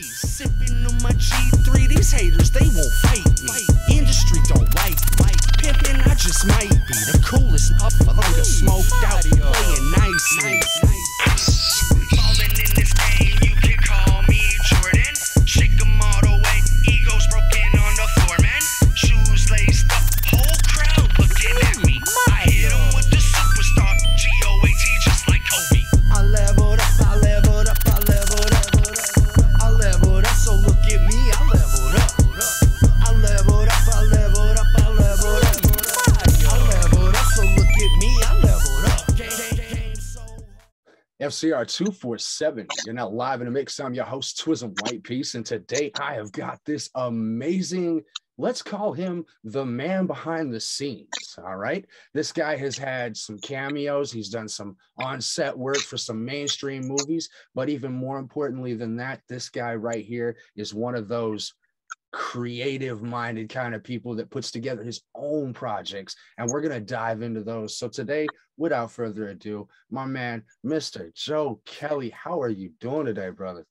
Sipping on my G3, these haters, they won't fight me. Industry don't like pimping, I just might be the coolest motherfucker smoked out, playing nice. Falling in this game, you can call me Jordan. Shake 'em all the way, egos broken on the floor, man. Shoes laced up, whole crowd looking at me. I hit 'em with the superstar, G-O-A-T, just like Kobe. I leveled up, I leveled up, I leveled up. I leveled up, so look at me, I leveled up. I leveled up, I leveled up, I leveled up. I leveled up, so look at me, I leveled up. FCR 247, you're now live in the mix. I'm your host, Twism White Peace, and today I have got this amazing, let's call him the man behind the scenes, all right? This guy has had some cameos. He's done some on-set work for some mainstream movies, but even more importantly than that, this guy right here is one of those creative-minded kind of people that puts together his own projects, and we're going to dive into those. So today, without further ado, my man, Mr. Joe Kelly, how are you doing today, brother?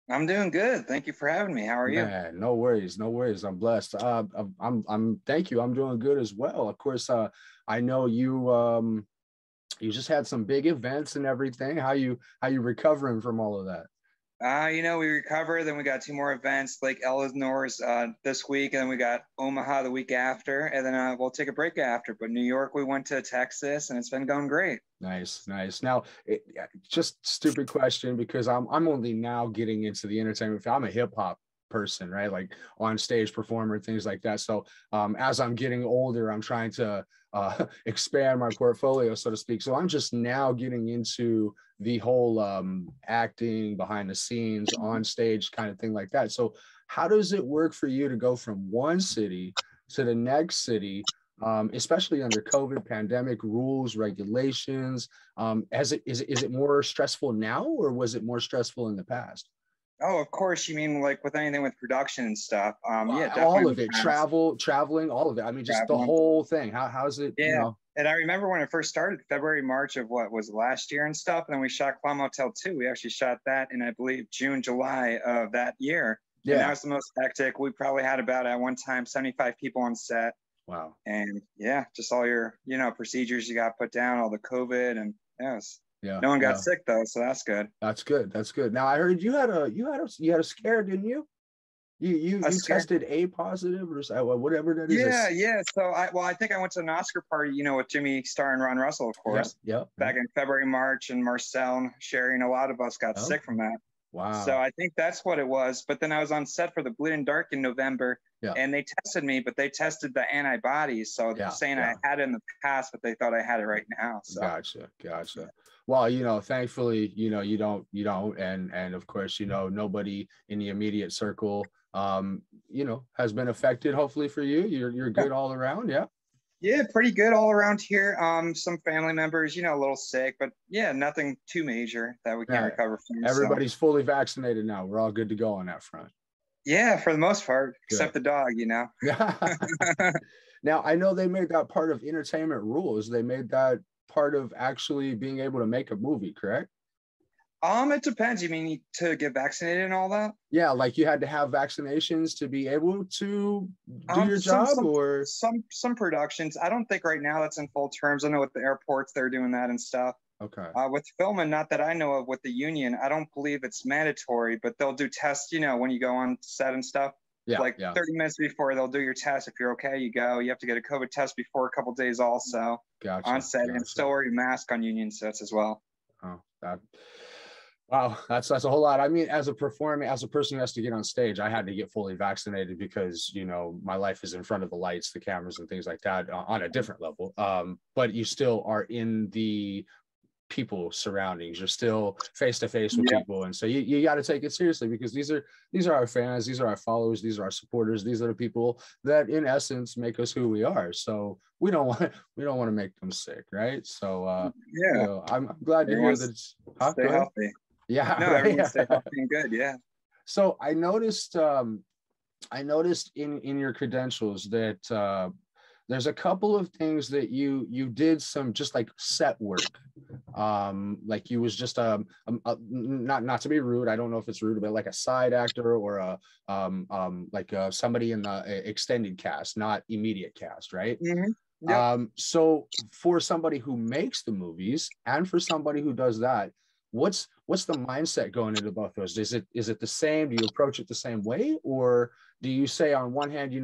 I'm doing good. Thank you for having me. How are you? Man, no worries, no worries. I'm blessed. Thank you. I'm doing good as well. Of course, I know you you just had some big events and everything. How you recovering from all of that? We recovered, then we got 2 more events, Lake Elsinor's this week, and then we got Omaha the week after, and then we'll take a break after. But New York, we went to Texas, and it's been going great. Nice. Now, just stupid question, because I'm only now getting into the entertainment field. I'm a hip hop person, right? Like on stage performer, things like that. So as I'm getting older, I'm trying to expand my portfolio, so to speak. So I'm just now getting into the whole acting, behind the scenes, on stage kind of thing like that. So how does it work for you to go from one city to the next city, especially under COVID pandemic rules, regulations? Is it more stressful now, or was it more stressful in the past? Oh, of course. You mean like with anything with production and stuff? Yeah, definitely. All of it, traveling, all of it. I mean, just the whole thing. How's it? Yeah. You know? And I remember when it first started, February, March of what was last year and stuff. And then we shot Clowny Motel 2. We actually shot that in, I believe, June, July of that year. Yeah. And that was the most hectic. We probably had about, at one time, 75 people on set. Wow. And yeah, just all your, procedures you got put down, all the COVID, and yes. Yeah. No one got sick though, so that's good. That's good. Now I heard you had a scare, didn't you? You tested A positive or whatever that is. Yeah. So I think I went to an Oscar party, with Jimmy Starr and Ron Russell, of course. Yeah. Back in February, March, and Marcel and Sherry and a lot of us got sick from that. Wow. So I think that's what it was. But then I was on set for The Bleeding Dark in November, and they tested me, but they tested the antibodies. So they're saying I had it in the past, but they thought I had it right now. So. Gotcha. Well, thankfully, you don't, and of course, nobody in the immediate circle, has been affected. Hopefully for you, you're good all around. Yeah. Yeah, pretty good all around here. Some family members, a little sick, but yeah, nothing too major that we can't recover from. Everybody's fully vaccinated now. We're all good to go on that front. Yeah, for the most part, except the dog, Now, I know they made that part of entertainment rules. They made that part of actually being able to make a movie, correct? It depends. You mean to get vaccinated and all that? Yeah, like you had to have vaccinations to be able to do your job, or some productions. I don't think right now that's in full terms. I know with the airports they're doing that and stuff. Okay. With filming, not that I know of, with the union, I don't believe it's mandatory, but they'll do tests. When you go on set and stuff. Yeah. 30 minutes before they'll do your test. If you're okay, you go. You have to get a COVID test before a couple days also. Gotcha. On set, and still wear your mask on union sets as well. Oh, wow, that's a whole lot. I mean, as a person who has to get on stage, I had to get fully vaccinated because my life is in front of the lights, the cameras, and things like that on a different level. But you still are in the people surroundings. You're still face to face with people, and so you got to take it seriously, because these are our fans, these are our followers, these are our supporters, these are the people that in essence make us who we are. So we don't want to make them sick, right? So I'm glad to hear that it's stay healthy. Yeah, no, everyone stay healthy and good. Yeah. So I noticed in your credentials that there's a couple of things that you did some just like set work. Like you was just not to be rude, I don't know if it's rude, but like a side actor or a somebody in the extended cast, not immediate cast, right? Yep. So for somebody who makes the movies and for somebody who does that, what's the mindset going into both those? Is it the same? Do you approach it the same way, or do you say on one hand,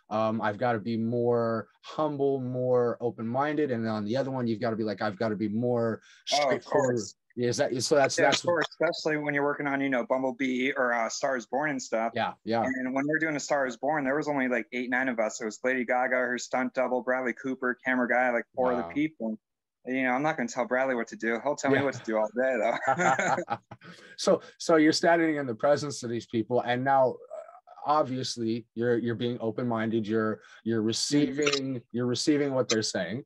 I've got to be more humble, more open-minded, and on the other one, you've got to be like, I've got to be more straightforward? Is that so? That's of course, especially when you're working on Bumblebee or Star is Born and stuff. Yeah. And when we're doing A Star is Born, there was only like 8-9 of us. It was Lady Gaga, her stunt double, Bradley Cooper, camera guy, like 4 other people. I'm not going to tell Bradley what to do. He'll tell me what to do all day, though. So you're standing in the presence of these people, and now obviously you're being open-minded. You're receiving what they're saying,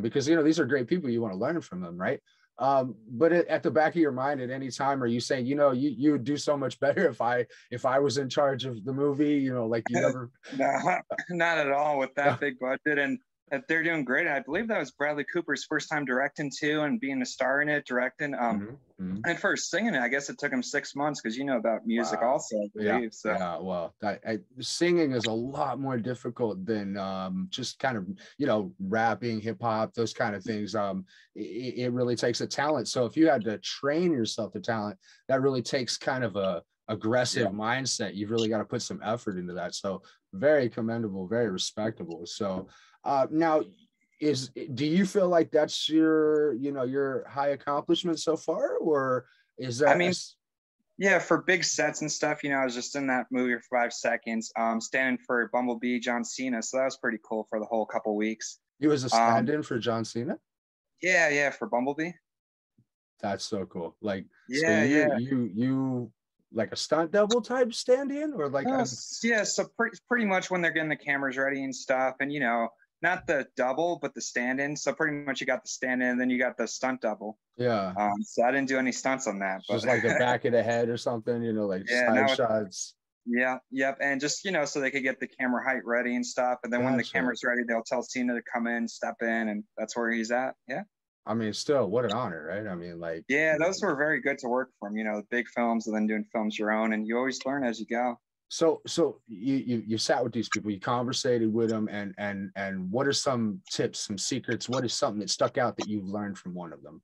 because these are great people. You want to learn from them, right? But at the back of your mind, at any time, are you saying, you would do so much better if I was in charge of the movie? Like you never. No, not at all with that big budget, and they're doing great. I believe that was Bradley Cooper's first time directing too, and being a star in it, directing. And first singing it, I guess it took him 6 months, because about music also, I believe. Well, singing is a lot more difficult than just kind of rapping, hip hop, those kind of things. It really takes a talent. So if you had to train yourself to talent, that really takes kind of a aggressive mindset. You've really got to put some effort into that. So very commendable, very respectable. So now, do you feel like that's your high accomplishment so far, or is that? I mean, yeah, for big sets and stuff, I was just in that movie for 5 seconds, standing for Bumblebee, John Cena. So that was pretty cool for the whole couple weeks. He was a stand-in for John Cena? Yeah, for Bumblebee. That's so cool. Like, you like a stunt double type stand-in, or like? So pretty much when they're getting the cameras ready and stuff, and not the double, but the stand-in. So pretty much you got the stand-in, and then you got the stunt double. Yeah. So I didn't do any stunts on that. Just like the back of the head or something, like side shots. Yeah, yep. And just, so they could get the camera height ready and stuff. And then when the camera's ready, they'll tell Cena to come in, step in, and that's where he's at. Yeah. I mean, still, what an honor, right? I mean, like. Yeah, those were very good to work from, the big films, and then doing films your own, and you always learn as you go. So you sat with these people, you conversated with them, and what are some tips, some secrets? What is something that stuck out that you've learned from one of them?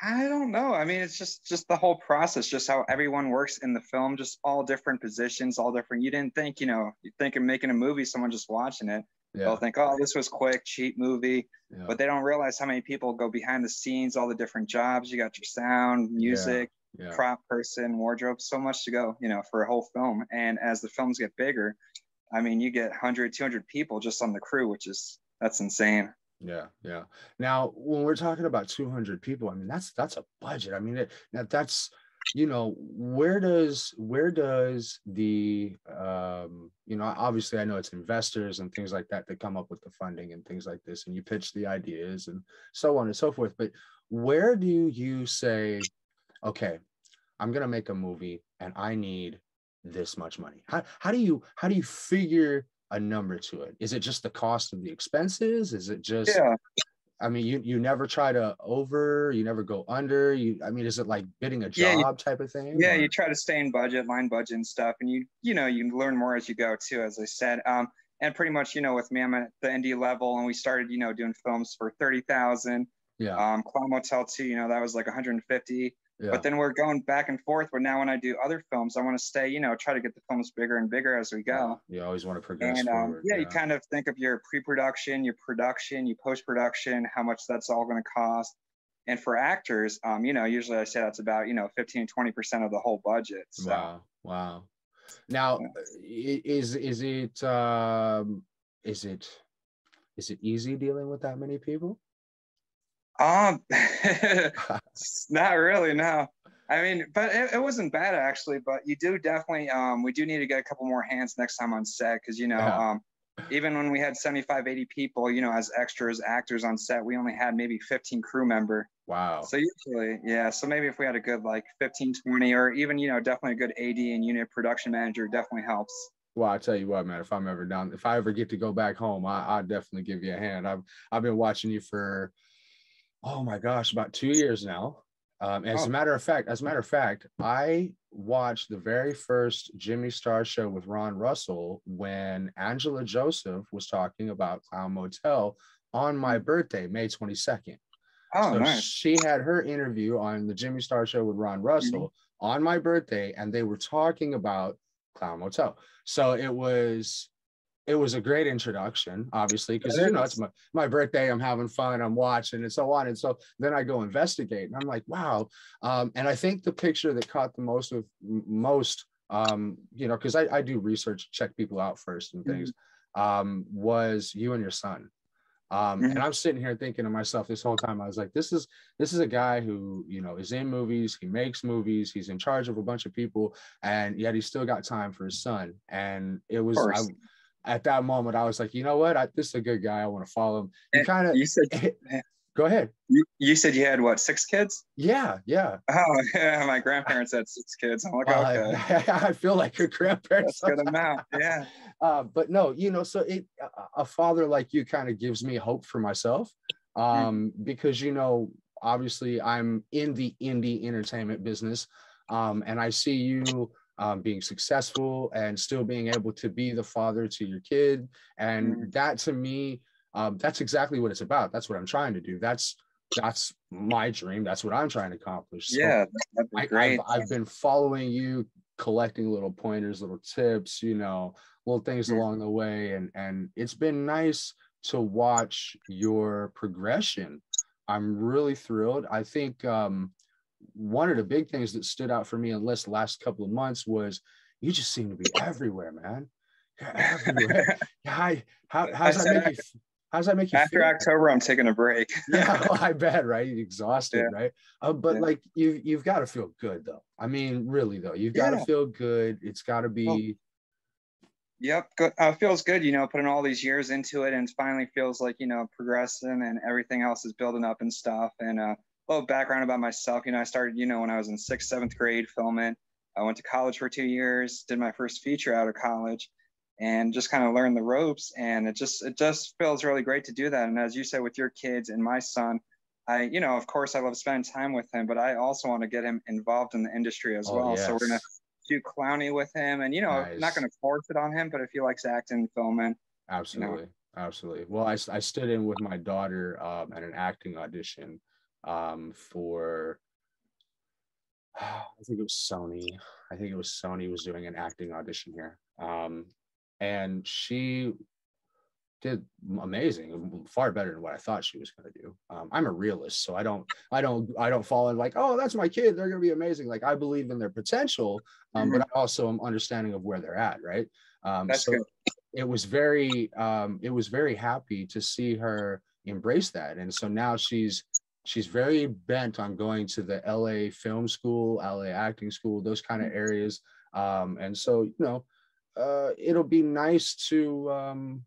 I don't know. I mean, it's just the whole process, just how everyone works in the film, just all different positions, all different. You didn't think, you think of making a movie, someone just watching it. Yeah. They'll think, oh, this was quick, cheap movie. Yeah. But they don't realize how many people go behind the scenes, all the different jobs. You got your sound, music, prop person, wardrobe, so much to go, for a whole film. And as the films get bigger, I mean, you get 100, 200 people just on the crew, that's insane. Yeah. Now, when we're talking about 200 people, I mean, that's a budget. I mean, that's, where does the, obviously I know it's investors and things like that come up with the funding and things like this, and you pitch the ideas and so on and so forth. But where do you say, okay, I'm going to make a movie and I need this much money? How do you figure a number to it? Is it just the cost of the expenses? Is it just, I mean, you never try to you never go under, is it like bidding a job type of thing? Yeah, you try to stay in line budget and stuff, and you learn more as you go too, as I said. And pretty much, with me, I'm at the indie level, and we started, doing films for 30,000. Yeah. Motel 2, that was like 150. Yeah. But then we're going back and forth. But now when I do other films, I want to stay, try to get the films bigger and bigger as we go. You always want to progress and, forward. You kind of think of your pre-production, your production, your post-production, how much that's all going to cost. And for actors, usually I say that's about, 15, 20% of the whole budget. So. Wow. Now, is it easy dealing with that many people? Not really, no. I mean, but it wasn't bad actually. But you do definitely, we do need to get a couple more hands next time on set, because even when we had 75, 80 people, as extras, actors on set, we only had maybe 15 crew member. Wow. So usually, so maybe if we had a good 15, 20, or even definitely a good AD and unit production manager, definitely helps. Well, I tell you what, man, if I ever get to go back home, I'll definitely give you a hand. I've been watching you for, oh my gosh, about 2 years now. As a matter of fact, I watched the very first Jimmy Star show with Ron Russell when Angela Joseph was talking about Clown Motel on my birthday, May 22nd. Oh, So nice. she had her interview on the Jimmy Star show with Ron Russell on my birthday, and they were talking about Clown Motel. So it was a great introduction, obviously, because it's my birthday, I'm having fun, I'm watching and so on. And so then I go investigate and I'm like, wow. And I think the picture that caught the most, because I do research, check people out first and things, was you and your son. And I'm sitting here thinking to myself this whole time, I was like, this is a guy who, is in movies, he makes movies, he's in charge of a bunch of people, and yet he's still got time for his son. And it was, at that moment, I was like, you know what? This is a good guy. I want to follow him. You said, go ahead. You said you had what, 6 kids? Yeah. Oh, yeah. My grandparents had 6 kids. I'm like, okay. I feel like your grandparents. That's a good amount. Yeah. But no, so a father like you kind of gives me hope for myself, because, obviously I'm in the indie entertainment business, and I see you being successful and still being able to be the father to your kid. And that, to me, that's exactly what it's about. That's what I'm trying to do. That's my dream. That's what I'm trying to accomplish. So yeah, that'd be great. I've been following you, collecting little pointers, little tips, little things along the way. And it's been nice to watch your progression. I'm really thrilled. I think one of the big things that stood out for me in the last couple of months was you just seem to be everywhere, man. You're everywhere. How's that make you After feel? October, I'm taking a break. Yeah, well, I bet, right? You're exhausted, right? But like you've got to feel good, though. I mean, really, though, you've got to feel good. It's got to be. Yep, good. Feels good, putting all these years into it, and it finally feels like progressing, and everything else is building up and stuff. And a little background about myself, I started, when I was in 6th, 7th grade filming. I went to college for 2 years, did my first feature out of college, and just kind of learned the ropes. And it just feels really great to do that. And as you said, with your kids and my son, I, of course, I love spending time with him, but I also want to get him involved in the industry as well. Yes. So we're gonna do Clowny with him, and nice. Not going to force it on him, but if he likes acting and filming, absolutely. Well, I stood in with my daughter at an acting audition for I think it was Sony was doing an acting audition here, and she did amazing, far better than what I thought she was going to do. I'm a realist, so I don't fall in like, oh, that's my kid, they're going to be amazing. Like, I believe in their potential, but I also am understanding of where they're at, right? That's so good. It was very happy to see her embrace that, and so now she's very bent on going to the LA film school, LA acting school, those kind of areas, and so it'll be nice to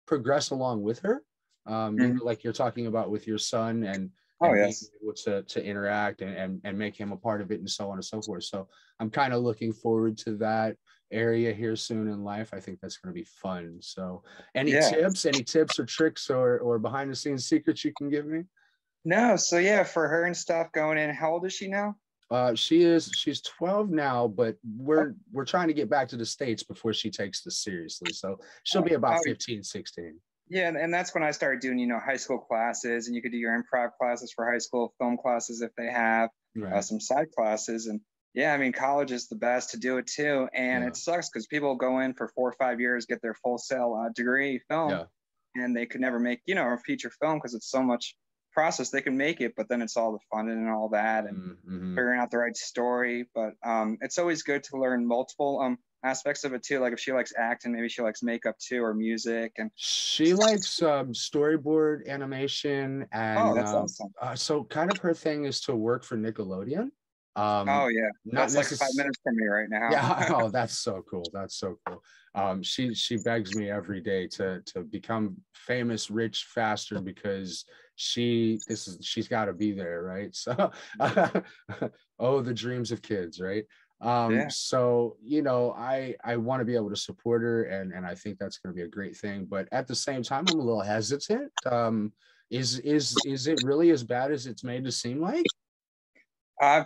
progress along with her, like you're talking about with your son, and being able to interact and make him a part of it, and so on and so forth. So I'm kind of looking forward to that area here soon in life. I think that's going to be fun. So any tips or tricks or behind the scenes secrets you can give me? No, so for her and stuff going in, how old is she now? She's 12 now, but we're trying to get back to the States before she takes this seriously. So she'll be about 15, 16. Yeah, and that's when I started doing, high school classes, and you could do your improv classes for high school, film classes if they have, some side classes. And college is the best to do it too. And it sucks because people go in for 4 or 5 years, get their full sail degree film, and they could never make, a feature film because it's so much process. They can make it, but then it's all the funding and all that, and figuring out the right story. But it's always good to learn multiple aspects of it too. Like if she likes acting, maybe she likes makeup too, or music. And she likes storyboard animation, and that's awesome. So kind of her thing is to work for Nickelodeon. That's like 5 minutes from me right now. Oh, that's so cool. She begs me every day to become famous, rich, faster, because she's got to be there, right? So the dreams of kids, right? So, you know, I want to be able to support her, and I think that's going to be a great thing. But at the same time, I'm a little hesitant. Is it really as bad as it's made to seem like?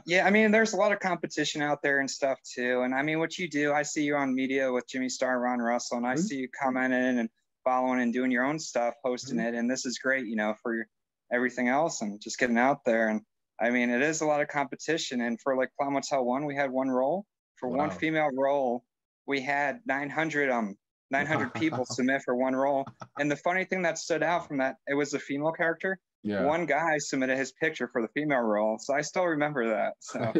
Yeah, I mean, there's a lot of competition out there and stuff too. And I mean, what you do, I see you on media with Jimmy Star, Ron Russell, and I see you commenting and following and doing your own stuff, posting it. And this is great, you know, for everything else and just getting out there. And I mean, it is a lot of competition. And for like Clown Motel 1, we had one role. For one female role, we had 900 people submit for one role. And the funny thing that stood out from that, it was a female character. Yeah. One guy submitted his picture for the female role, so I still remember that.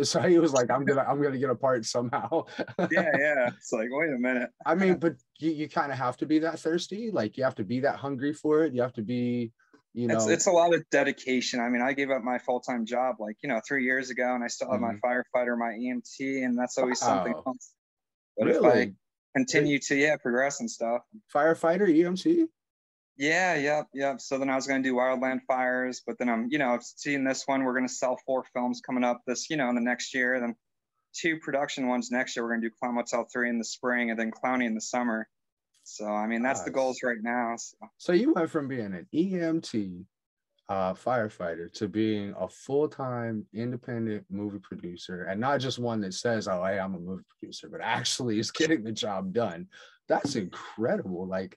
So he was like, "I'm gonna get a part somehow." yeah. It's like, wait a minute. I mean, but you kind of have to be that thirsty. Like, you have to be that hungry for it. You have to be, you know. It's a lot of dedication. I mean, I gave up my full-time job, like, you know, 3 years ago, and I still have my firefighter, my EMT, and that's always something else. But if I continue to progress and stuff. Firefighter, EMT. Yeah. So then I was going to do wildland fires, but then I'm, you know, seeing this one, we're going to sell 4 films coming up this, you know, in the next year, then 2 production ones next year. We're going to do Clown Motel 3 in the spring, and then Clowny in the summer. So, I mean, that's the goals right now. So you went from being an EMT firefighter to being a full-time independent movie producer, and not just one that says, "Oh, hey, I'm a movie producer," but actually is getting the job done. That's incredible. Like,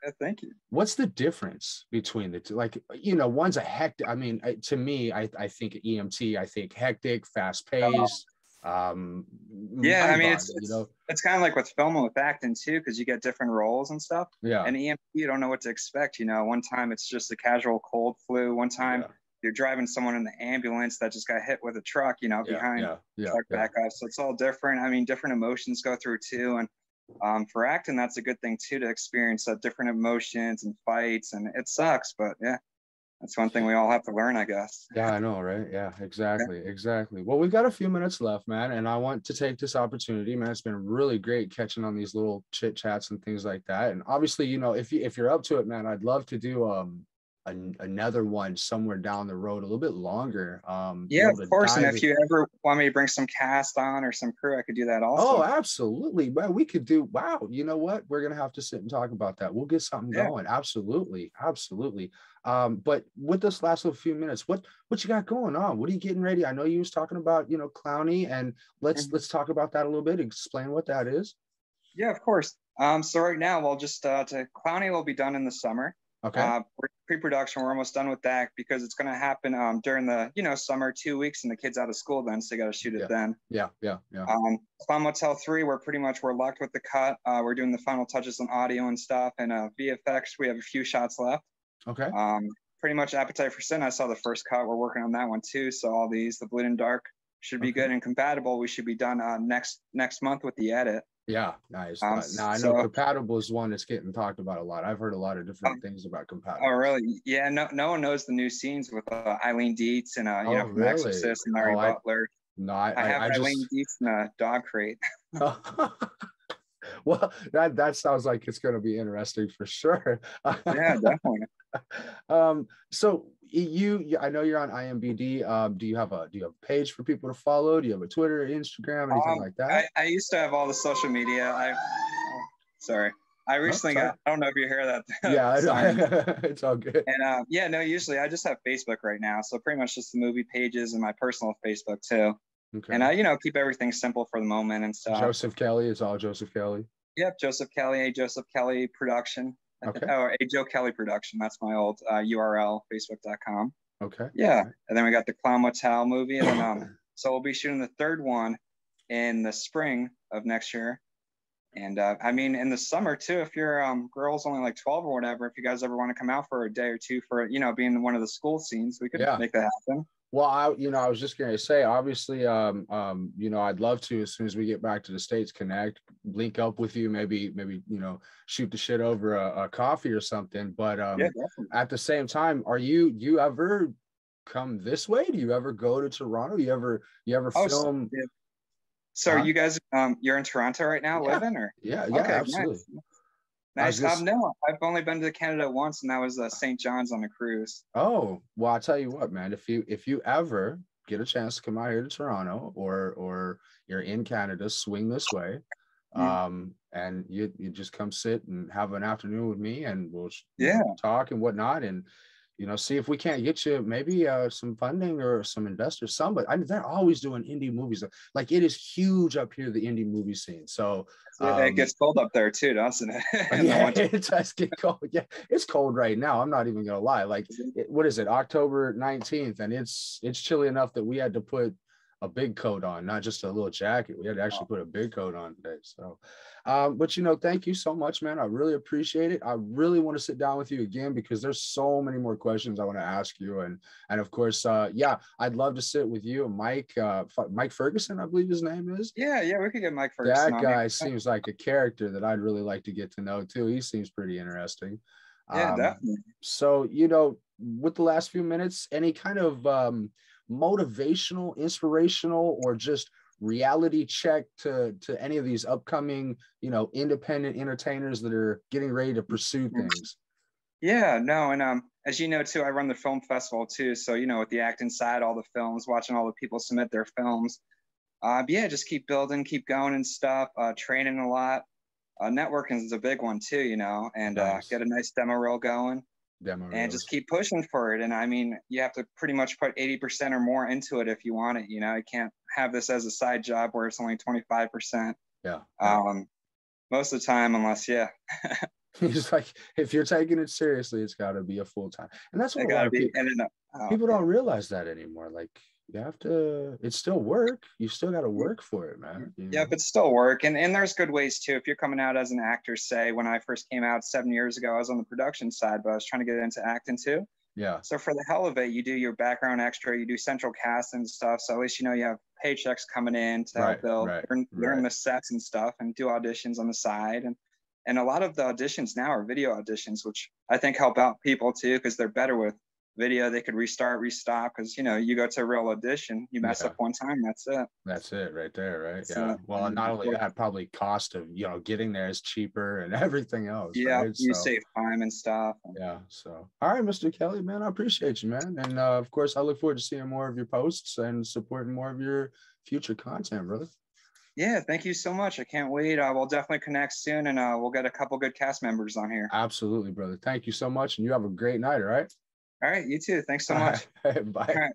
yeah, thank you. What's the difference between the two? Like, you know, one's a hectic. I mean, to me, I think EMT. I think hectic, fast paced. I mean, it's kind of like with film and with acting too, because you get different roles and stuff. Yeah. And EMT, you don't know what to expect. You know, one time it's just a casual cold flu. One time you're driving someone in the ambulance that just got hit with a truck. You know, behind truck backup. So it's all different. I mean, different emotions go through too, and for acting, that's a good thing too, to experience different emotions and fights, and it sucks, but yeah, that's one thing we all have to learn, I guess. Yeah, I know, right? Yeah, exactly. Well, we've got a few minutes left, man, and I want to take this opportunity, man. It's been really great catching on these little chit chats and things like that. And obviously, you know, if you're up to it, man, I'd love to do another one somewhere down the road, a little bit longer. Yeah, of course. And if you ever want me to bring some cast on or some crew, I could do that also. Oh, absolutely. Well, we could do. Wow, you know what? We're gonna have to sit and talk about that. We'll get something going. Absolutely. But with this last little few minutes, what you got going on? What are you getting ready? I know you was talking about, you know, Clowny, and let's talk about that a little bit. Explain what that is. Yeah, of course. So right now, we'll just Clowny will be done in the summer. Okay. We're pre-production. We're almost done with that because it's going to happen during the, you know, summer, 2 weeks, and the kids out of school then, so you got to shoot it then. Yeah. Clown Motel 3, we're locked with the cut. We're doing the final touches on audio and stuff, and VFX. We have a few shots left. Okay. Pretty much Appetite for Sin. I saw the first cut. We're working on that one too. So all these, the Bleed and Dark, should be good and compatible. We should be done next month with the edit. Yeah, nice. Now I know compatible is one that's getting talked about a lot. I've heard a lot of different things about compatible. Oh, really? Yeah. No one knows the new scenes with Eileen Dietz and you know, from really? Exorcist and Larry Butler. I have Eileen Dietz in a dog crate. Well, that sounds like it's going to be interesting for sure. Yeah, definitely. So I know you're on IMBD. Do you have a page for people to follow? Do you have a Twitter, Instagram, anything like that? I used to have all the social media. Sorry. I recently got, I don't know if you hear that. Yeah, it's all good. And usually I just have Facebook right now. So pretty much just the movie pages and my personal Facebook too. Okay. And you know, keep everything simple for the moment and stuff. Joseph Kelly, it's all Joseph Kelly. Yep, Joseph Kelly, a Joseph Kelly production. Okay. A Joe Kelly production. That's my old URL, facebook.com. Okay. Yeah. And then we got the Clown Motel movie. And then so we'll be shooting the 3rd one in the spring of next year. And I mean, in the summer too, if your girl's only like 12 or whatever, if you guys ever want to come out for a day or two for, you know, being one of the school scenes, we could make that happen. Well, I was just going to say, obviously, you know, I'd love to, as soon as we get back to the States, connect, link up with you, maybe, you know, shoot the shit over a coffee or something. But at the same time, you ever come this way? Do you ever go to Toronto? You ever film? Yeah. So are you guys, you're in Toronto right now, living or? Yeah, okay, absolutely. Nice. No, I've only been to Canada once, and that was St. John's on a cruise. Oh, well, I'll tell you what, man. If you ever get a chance to come out here to Toronto, or you're in Canada, swing this way. And you just come sit and have an afternoon with me, and we'll talk and whatnot, and see if we can't get you maybe some funding or some investors. They're always doing indie movies. Like, it is huge up here, the indie movie scene. So it gets cold up there too, doesn't it? Yeah, it does get cold. Yeah, it's cold right now. I'm not even gonna lie. Like, what is it, October 19th, and it's chilly enough that we had to put a big coat on, not just a little jacket. We had to actually put a big coat on today. So, but thank you so much, man. I really appreciate it. I really want to sit down with you again, because there's so many more questions I want to ask you. And of course, I'd love to sit with you and Mike Ferguson, I believe his name is. Yeah, we could get Mike Ferguson. That guy seems like a character that I'd really like to get to know too. He seems pretty interesting. Yeah, definitely. So, with the last few minutes, any kind of motivational, inspirational, or just reality check to any of these upcoming, independent entertainers that are getting ready to pursue things? Yeah, no, and as you know too, I run the film festival too. So with the acting side, all the films, watching all the people submit their films. Just keep building, keep going and stuff. Training a lot. Networking is a big one too, and nice. Get a nice demo reel going. And just keep pushing for it. And I mean, you have to pretty much put 80% or more into it if you want it. You can't have this as a side job where it's only 25%. Yeah. Most of the time, unless, It's like, if you're taking it seriously, it's got to be a full time. And that's what a lot of people don't realize that anymore. Like, you have to, it's still work. You still got to work for it, man. Yeah, but still work. And there's good ways too. If you're coming out as an actor, say, when I first came out 7 years ago, I was on the production side, but I was trying to get into acting too. Yeah. So for the hell of it, you do your background extra, you do central cast and stuff. So at least, you have paychecks coming in to help build, learn the sets and stuff, and do auditions on the side. And a lot of the auditions now are video auditions, which I think help out people too, because they're better with video. They could restart, restop, because you go to a real audition, you mess up one time, that's it right there, right? Yeah. Well, not only that, probably cost of getting there is cheaper and everything else. Yeah, right? You save time and stuff. Yeah. So, all right, Mr. Kelly, man, I appreciate you, man. And of course, I look forward to seeing more of your posts and supporting more of your future content, brother. Yeah, thank you so much. I can't wait. We'll definitely connect soon, and we'll get a couple good cast members on here. Absolutely, brother. Thank you so much, and you have a great night. All right. All right, you too. Thanks so much. Bye. All right.